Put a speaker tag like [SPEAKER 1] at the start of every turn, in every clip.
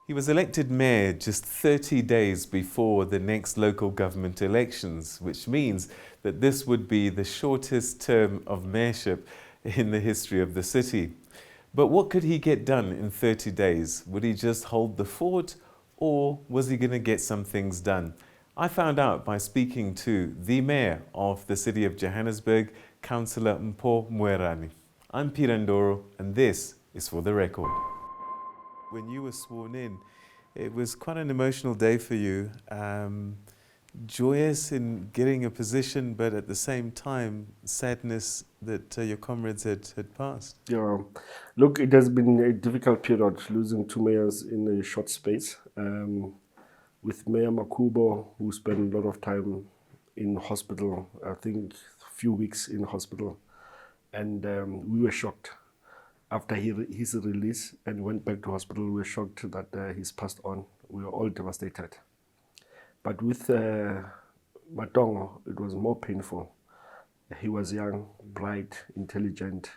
[SPEAKER 1] He was elected mayor just 30 days before the next local government elections, which means that this would be the shortest term of mayorship in the history of the city. But what could he get done in 30 days? Would he just hold the fort, or was he going to get some things done? I found out by speaking to the mayor of the city of Johannesburg, Councillor Mpho Moerane. I'm NDORO, and this is For the Record. When you were sworn in, it was quite an emotional day for you. Joyous in getting a position, but at the same time, sadness that your comrades had passed.
[SPEAKER 2] Yeah, look, it has been a difficult period, losing two mayors in a short space. With Mayor Makubo, who spent a lot of time in hospital, I think a few weeks in hospital, and we were shocked. After his release and went back to hospital, we were shocked that he's passed on. We were all devastated. But with Matongo, it was more painful. He was young, bright, intelligent.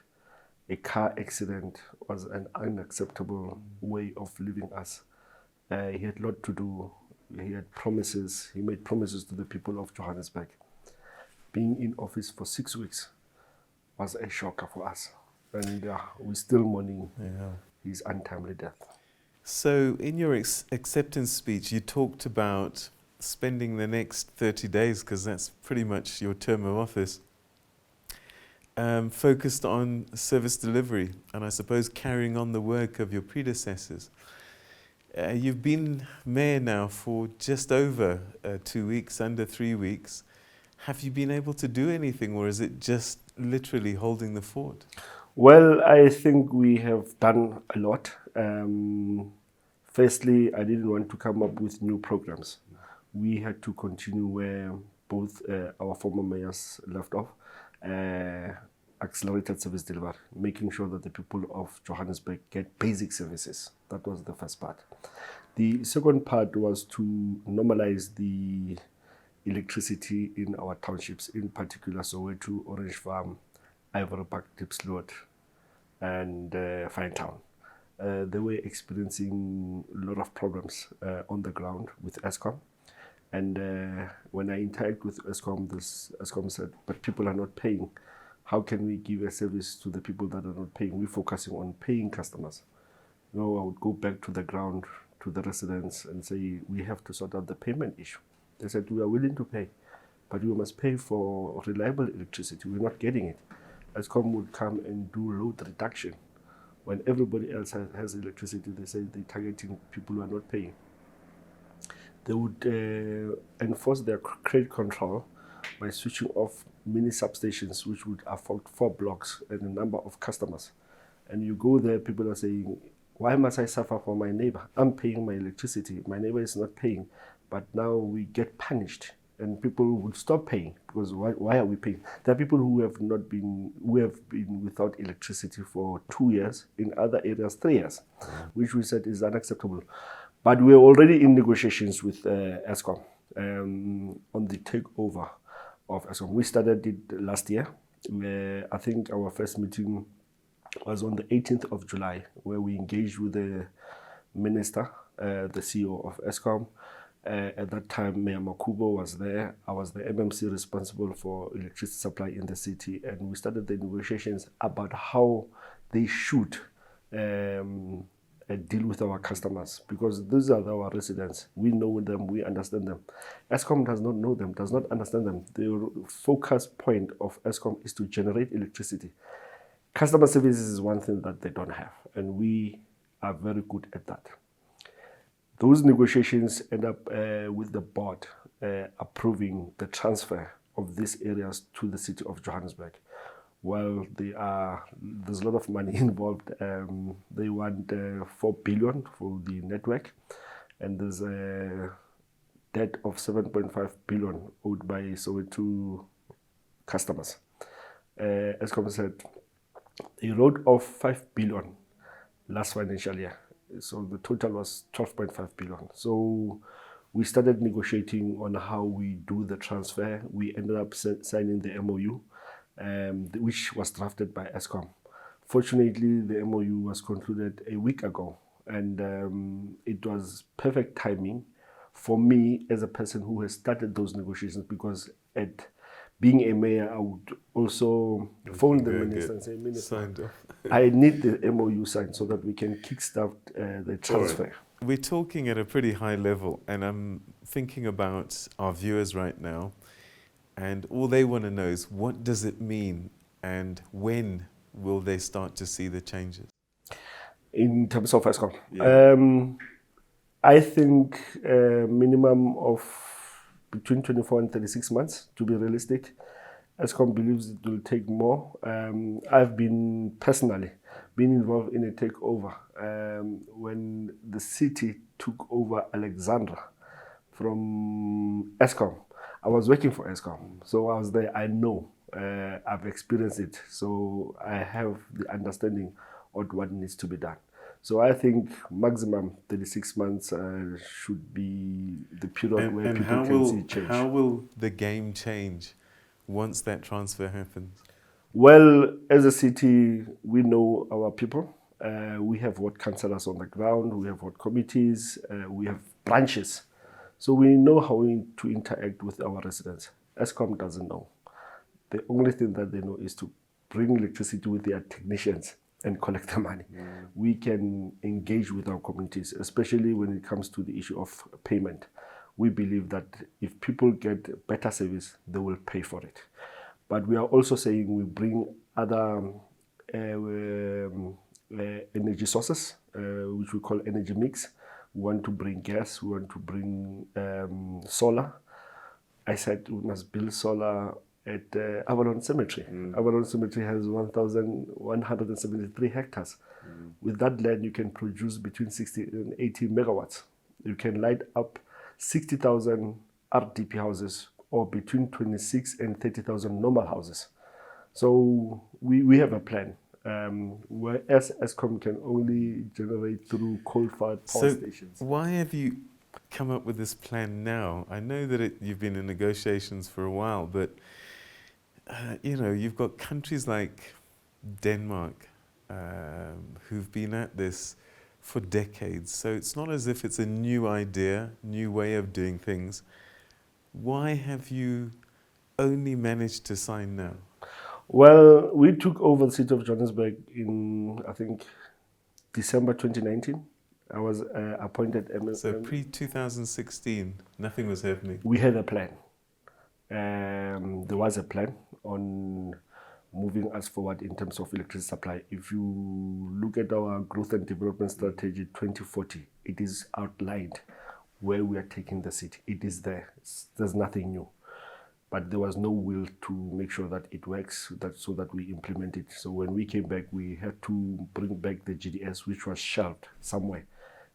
[SPEAKER 2] A car accident was an unacceptable way of leaving us. He had a lot to do. He had promises. He made promises to the people of Johannesburg. Being in office for 6 weeks was a shocker for us. And we're still mourning his untimely death.
[SPEAKER 1] So in your acceptance speech, you talked about spending the next 30 days, because that's pretty much your term of office, focused on service delivery and I suppose carrying on the work of your predecessors. You've been mayor now for just over 2 weeks, under 3 weeks. Have you been able to do anything, or is it just literally holding the fort?
[SPEAKER 2] Well, I think we have done a lot. Firstly, I didn't want to come up with new programs. We had to continue where both our former mayors left off. Accelerated service delivery, making sure that the people of Johannesburg get basic services. That was the first part. The second part was to normalize the electricity in our townships, in particular Soweto, Orange Farm, Ivory Park, Diepsloot, and Finetown. They were experiencing a lot of problems on the ground with Eskom. And when I interacted with Eskom, Eskom said, but people are not paying. How can we give a service to the people that are not paying? We're focusing on paying customers. I would go back to the ground, to the residents, and say, we have to sort out the payment issue. They said, we are willing to pay, but we must pay for reliable electricity. We're not getting it. Eskom would come and do load reduction. When everybody else has electricity, they say they're targeting people who are not paying. They would enforce their credit control by switching off mini substations, which would affect 4 blocks and a number of customers. And you go there, people are saying, why must I suffer for my neighbor? I'm paying my electricity. My neighbor is not paying. But now we get punished, and people would stop paying, because why are we paying? There are people who have been without electricity for 2 years, in other areas 3 years, which we said is unacceptable. But we're already in negotiations with Eskom on the takeover of Eskom. We started it last year, where I think our first meeting was on the 18th of July, where we engaged with the minister, the CEO of Eskom. At that time, Mayor Makubo was there. I was the MMC responsible for electricity supply in the city, and we started the negotiations about how they should deal with our customers, because these are our residents. We know them, we understand them. Eskom does not know them, does not understand them. The focus point of Eskom is to generate electricity. Customer services is one thing that they don't have, and we are very good at that. Those negotiations end up with the board approving the transfer of these areas to the city of Johannesburg. Well, there's a lot of money involved. They want 4 billion for the network, and there's a debt of 7.5 billion owed by Soweto customers. Eskom said they wrote off 5 billion last financial year. So the total was 12.5 billion. So we started negotiating on how we do the transfer. We ended up signing the MOU, which was drafted by Eskom. Fortunately, the MOU was concluded a week ago, And it was perfect timing for me as a person who has started those negotiations, because at being a mayor, I would also phone the minister and say, Minister, I need the MOU signed so that we can kickstart the transfer.
[SPEAKER 1] Right. We're talking at a pretty high level, and I'm thinking about our viewers right now, and all they want to know is, what does it mean, and when will they start to see the changes?
[SPEAKER 2] In terms of Eskom,
[SPEAKER 1] Yeah.
[SPEAKER 2] I think minimum of between 24 and 36 months, to be realistic. Eskom believes it will take more. I've been personally involved in a takeover when the city took over Alexandra from Eskom. I was working for Eskom, so I was there. I know, I've experienced it, so I have the understanding of what needs to be done. So I think maximum 36 months should be the period where people can see change.
[SPEAKER 1] How will the game change once that transfer happens?
[SPEAKER 2] Well, as a city, we know our people. We have ward councillors on the ground, we have ward committees, we have branches. So we know how to interact with our residents. Eskom doesn't know. The only thing that they know is to bring electricity with their technicians and collect the money. We can engage with our communities, especially when it comes to the issue of payment. We believe that if people get better service, they will pay for it. But we are also saying we bring other energy sources, which we call energy mix. We want to bring gas, we want to bring solar. I said we must build solar at Avalon Cemetery. Avalon Cemetery has 1,173 hectares. With that land, you can produce between 60 and 80 megawatts. You can light up 60,000 RDP houses, or between 26 and 30,000 normal houses. So we have a plan. Whereas Eskom can only generate through coal-fired power stations.
[SPEAKER 1] Why have you come up with this plan now? I know that you've been in negotiations for a while, but you've got countries like Denmark who've been at this for decades. So it's not as if it's a new idea, new way of doing things. Why have you only managed to sign now?
[SPEAKER 2] Well, we took over the city of Johannesburg in, I think, December 2019. I was appointed ML.
[SPEAKER 1] So pre-2016, nothing was happening.
[SPEAKER 2] We had a plan. There was a plan on moving us forward in terms of electricity supply. If you look at our growth and development strategy 2040, it is outlined where we are taking the city. It is there. There's nothing new. But there was no will to make sure that it works, so that we implement it. So when we came back, we had to bring back the GDS, which was shelved somewhere,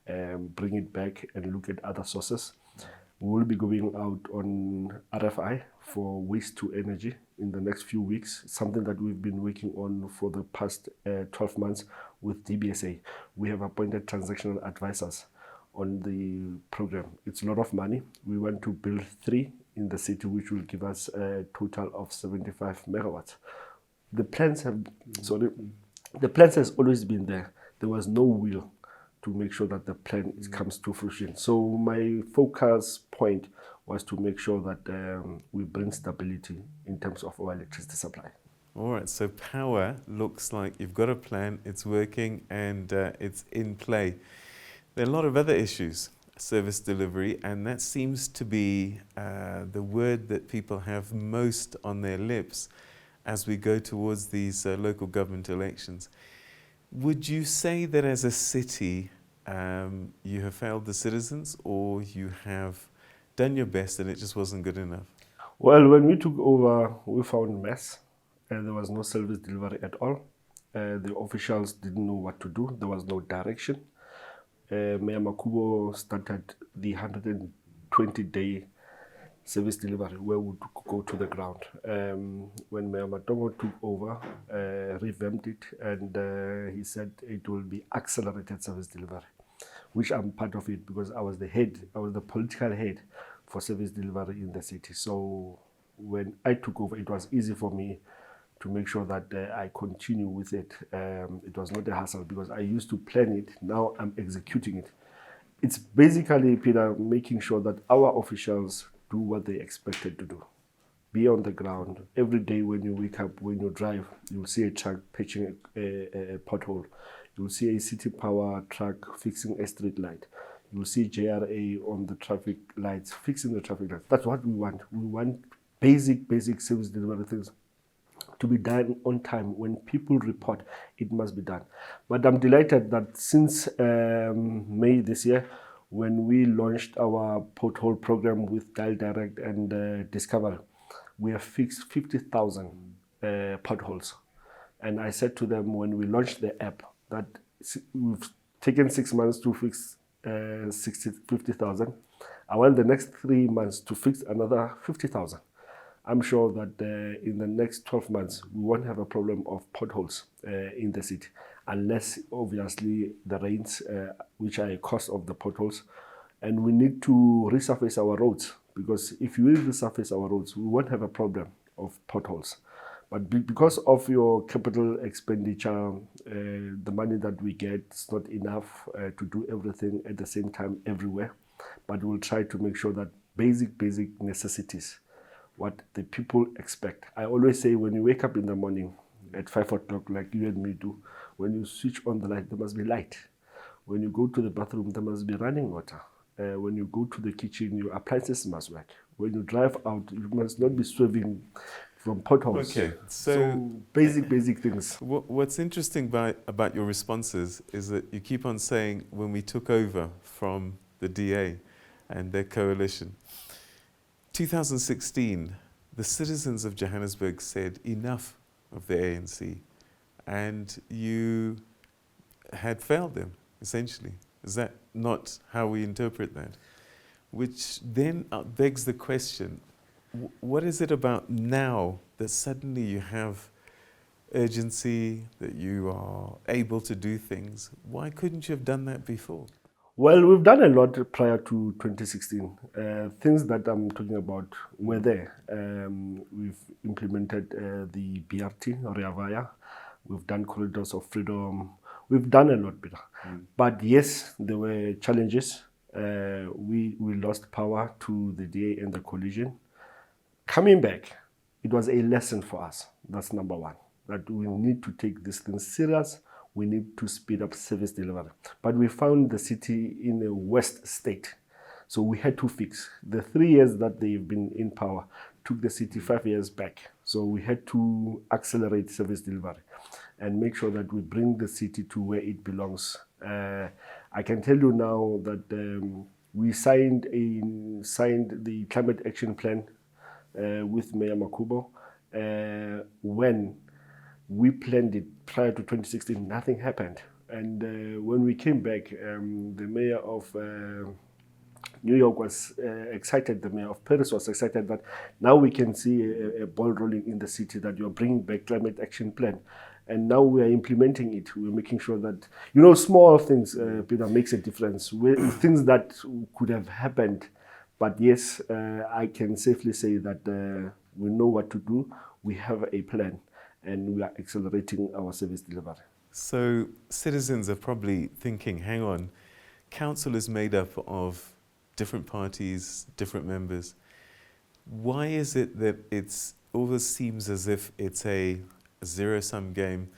[SPEAKER 2] bring it back and look at other sources. We will be going out on RFI for waste to energy in the next few weeks, something that we've been working on for the past 12 months with DBSA. We have appointed transactional advisors on the program. It's a lot of money. We want to build 3 in the city, which will give us a total of 75 megawatts. The plans has always been there. There was no will to make sure that the plan comes to fruition. So my focus point was to make sure that we bring stability in terms of our electricity supply.
[SPEAKER 1] All right, so power looks like you've got a plan, it's working, and it's in play. There are a lot of other issues, service delivery, and that seems to be the word that people have most on their lips as we go towards these local government elections. Would you say that as a city you have failed the citizens, or you have done your best and it just wasn't good enough?
[SPEAKER 2] Well, when we took over, we found mess, and there was no service delivery at all. The officials didn't know what to do. There was no direction. Mayor Makubo started the 120-day service delivery where we would go to the ground. When Mayor Matongo took over, revamped it, and he said it will be accelerated service delivery, which I'm part of it because I was the political head for service delivery in the city. So when I took over, it was easy for me to make sure that I continue with it. It was not a hassle because I used to plan it. Now I'm executing it. It's basically, Peter, making sure that our officials do what they expected to do. Be on the ground. Every day when you wake up, when you drive, you'll see a truck patching a pothole. You'll see a city power truck fixing a street light. You'll see JRA on the traffic lights, fixing the traffic lights. That's what we want. We want basic service delivery things to be done on time. When people report, it must be done. But I'm delighted that since May this year, when we launched our pothole program with Dial Direct and Discover, we have fixed 50,000 potholes. And I said to them when we launched the app that we've taken 6 months to fix 50,000. I want the next 3 months to fix another 50,000. I'm sure that in the next 12 months, we won't have a problem of potholes in the city, unless obviously the rains, which are a cause of the potholes. And we need to resurface our roads, because if we resurface our roads, we won't have a problem of potholes. But because of your capital expenditure, the money that we get is not enough to do everything at the same time everywhere. But we'll try to make sure that basic necessities, what the people expect. I always say when you wake up in the morning at 5 o'clock, like you and me do, when you switch on the light, there must be light. When you go to the bathroom, there must be running water. When you go to the kitchen, your appliances must work. When you drive out, you must not be swerving from potholes.
[SPEAKER 1] Okay, so
[SPEAKER 2] basic things.
[SPEAKER 1] What's interesting about your responses is that you keep on saying when we took over from the DA and their coalition, 2016, the citizens of Johannesburg said enough of the ANC, and you had failed them, essentially. Is that not how we interpret that? Which then begs the question, what is it about now that suddenly you have urgency, that you are able to do things? Why couldn't you have done that before?
[SPEAKER 2] Well, we've done a lot prior to 2016. Things that I'm talking about were there. We've implemented the BRT, Rea Vaya. We've done corridors of freedom. We've done a lot, Peter. But yes, there were challenges. We lost power to the DA and the coalition. Coming back, it was a lesson for us. That's number one, that we need to take this thing serious. We need to speed up service delivery. But we found the city in a worst state. So we had to fix. The 3 years that they've been in power took the city 5 years back. So we had to accelerate service delivery and make sure that we bring the city to where it belongs. I can tell you now that we signed the climate action plan with Mayor Makubo. When we planned it prior to 2016, nothing happened. And when we came back, the mayor of New York was excited, the mayor of Paris was excited that now we can see a ball rolling in the city, that you're bringing back climate action plan. And now we are implementing it. We're making sure that, small things, Peter, makes a difference. Things that could have happened. But yes, I can safely say that we know what to do. We have a plan, and we are accelerating our service delivery.
[SPEAKER 1] So citizens are probably thinking, hang on, council is made up of different parties, different members. Why is it that it always seems as if it's a zero-sum game?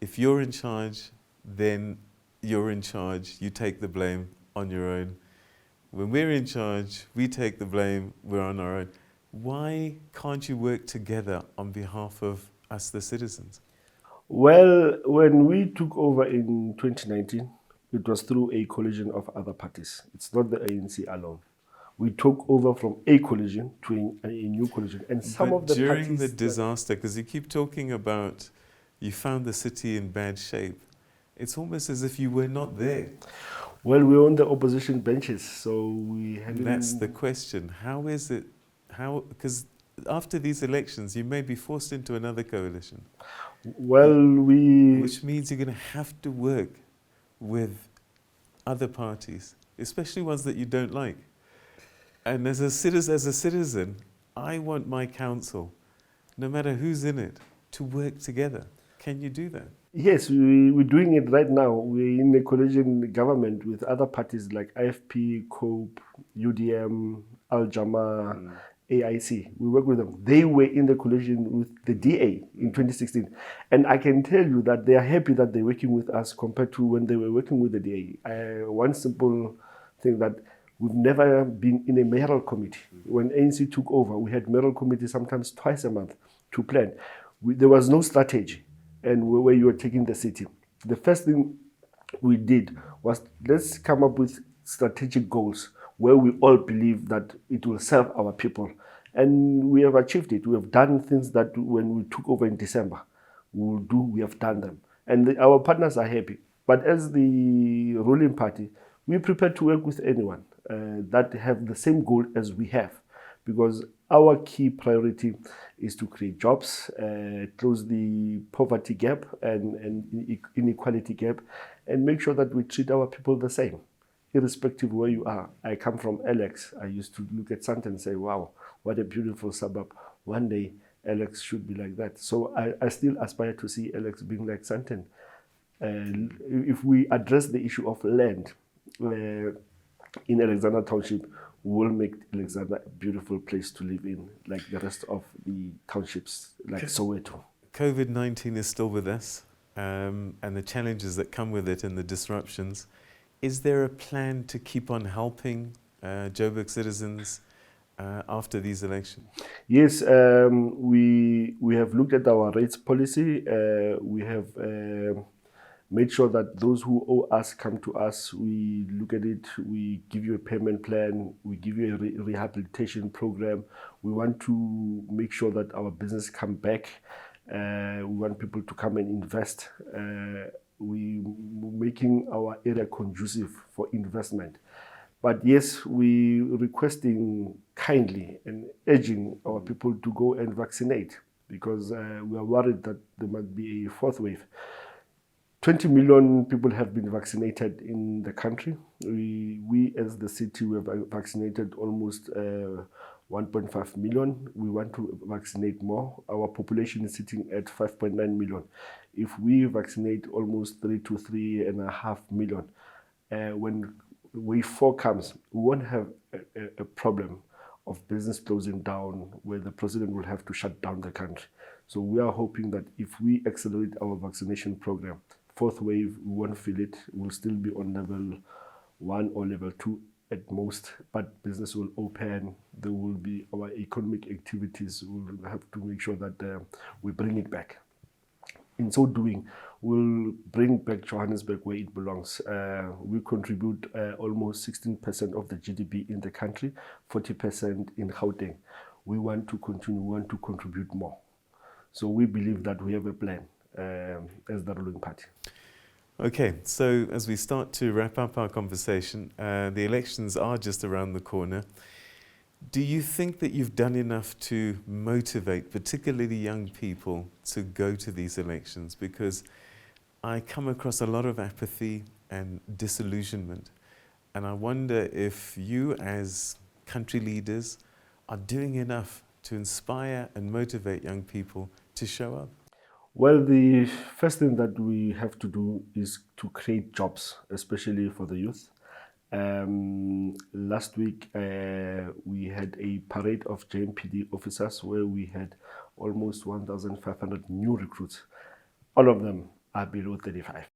[SPEAKER 1] If you're in charge, then you're in charge, you take the blame on your own. When we're in charge, we take the blame, we're on our own. Why can't you work together on behalf of us, the citizens?
[SPEAKER 2] Well, when we took over in 2019, it was through a coalition of other parties. It's not the ANC alone. We took over from a coalition to a new coalition. And some of the
[SPEAKER 1] during the disaster, because you keep talking about you found the city in bad shape, it's almost as if you were not there.
[SPEAKER 2] Well, we were on the opposition benches, so we had...
[SPEAKER 1] That's the question. How is it? Because after these elections, you may be forced into another coalition.
[SPEAKER 2] Well,
[SPEAKER 1] which means you're going to have to work with other parties, especially ones that you don't like. And as a citizen, I want my council, no matter who's in it, to work together. Can you do that?
[SPEAKER 2] Yes, we're doing it right now. We're in a coalition government with other parties like IFP, COPE, UDM, Al Jama, AIC. We work with them. They were in the coalition with the DA in 2016. And I can tell you that they are happy that they're working with us compared to when they were working with the DA. One simple thing that we've never been in a mayoral committee. When ANC took over, we had mayoral committee sometimes twice a month to plan. There was no strategy and where you were taking the city. The first thing we did was let's come up with strategic goals where we all believe that it will serve our people. And we have achieved it. We have done things that when we took over in December, we have done them. And our partners are happy. But as the ruling party, we're prepared to work with anyone that have the same goal as we have. Because our key priority is to create jobs, close the poverty gap and inequality gap, and make sure that we treat our people the same, irrespective of where you are. I come from Alex. I used to look at Sandton and say, wow, what a beautiful suburb. One day, Alex should be like that. So I still aspire to see Alex being like Sandton. If we address the issue of land in Alexandra Township, will make Alexandra a beautiful place to live in, like the rest of the townships, like Soweto.
[SPEAKER 1] COVID-19 is still with us, and the challenges that come with it and the disruptions. Is there a plan to keep on helping Joburg citizens after these elections?
[SPEAKER 2] Yes, we have looked at our rates policy. We have made sure that those who owe us come to us. We look at it, we give you a payment plan, we give you a rehabilitation program. We want to make sure that our business come back. We want people to come and invest. We're making our area conducive for investment. But yes, we're requesting kindly and urging our people to go and vaccinate because we are worried that there might be a fourth wave. 20 million people have been vaccinated in the country. We as the city, we have vaccinated almost 1.5 million. We want to vaccinate more. Our population is sitting at 5.9 million. If we vaccinate almost 3 to 3.5 million, when wave 4 comes, we won't have a problem of business closing down where the president will have to shut down the country. So we are hoping that if we accelerate our vaccination program, fourth wave, we won't feel it. We'll still be on level 1 or level 2 at most, but business will open. There will be our economic activities. We'll have to make sure that we bring it back. In so doing, we'll bring back Johannesburg where it belongs. We contribute almost 16% of the GDP in the country, 40% in Gauteng. We want to continue, we want to contribute more. So we believe that we have a plan as the ruling party.
[SPEAKER 1] Okay, so as we start to wrap up our conversation, the elections are just around the corner. Do you think that you've done enough to motivate, particularly young people, to go to these elections? Because I come across a lot of apathy and disillusionment, and I wonder if you as country leaders are doing enough to inspire and motivate young people to show up.
[SPEAKER 2] Well, the first thing that we have to do is to create jobs, especially for the youth. Last week, we had a parade of JMPD officers where we had almost 1,500 new recruits. All of them are below 35.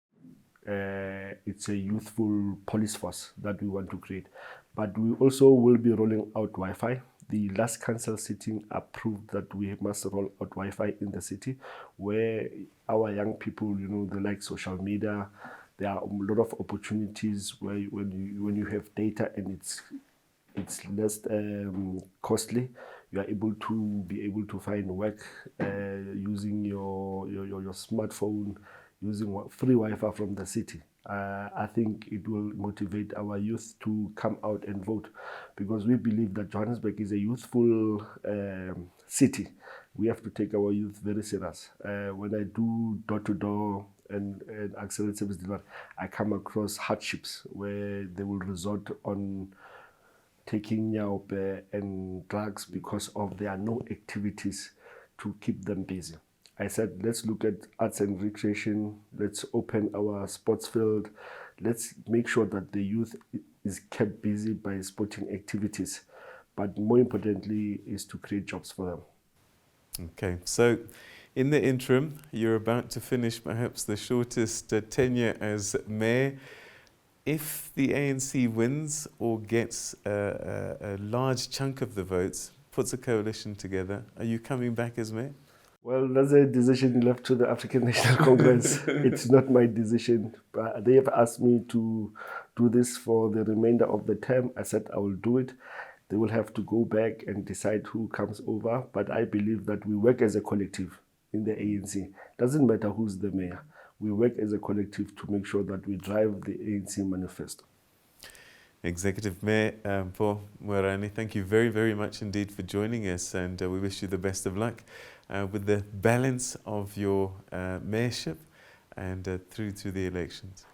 [SPEAKER 2] It's a youthful police force that we want to create. But we also will be rolling out Wi-Fi. The last council sitting approved that we must roll out Wi-Fi in the city where our young people, they like social media. There are a lot of opportunities where when you have data and it's less costly, you are able to find work using your smartphone, using free Wi-Fi from the city. I think it will motivate our youth to come out and vote because we believe that Johannesburg is a youthful city. We have to take our youth very serious. When I do door-to-door and accelerated service delivery, I come across hardships where they will resort on taking nyaope and drugs because there are no activities to keep them busy. I said, let's look at arts and recreation. Let's open our sports field. Let's make sure that the youth is kept busy by sporting activities. But more importantly is to create jobs for them.
[SPEAKER 1] Okay, so in the interim, you're about to finish perhaps the shortest tenure as mayor. If the ANC wins or gets a large chunk of the votes, puts a coalition together, are you coming back as mayor?
[SPEAKER 2] Well, that's a decision left to the African National Congress. It's not my decision. But they have asked me to do this for the remainder of the term. I said I will do it. They will have to go back and decide who comes over. But I believe that we work as a collective in the ANC. Doesn't matter who's the mayor. We work as a collective to make sure that we drive the ANC manifesto.
[SPEAKER 1] Executive Mayor Mpho Moerane, thank you very, very much indeed for joining us, and we wish you the best of luck with the balance of your mayorship and through to the elections.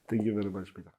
[SPEAKER 2] Thank you very much, Peter.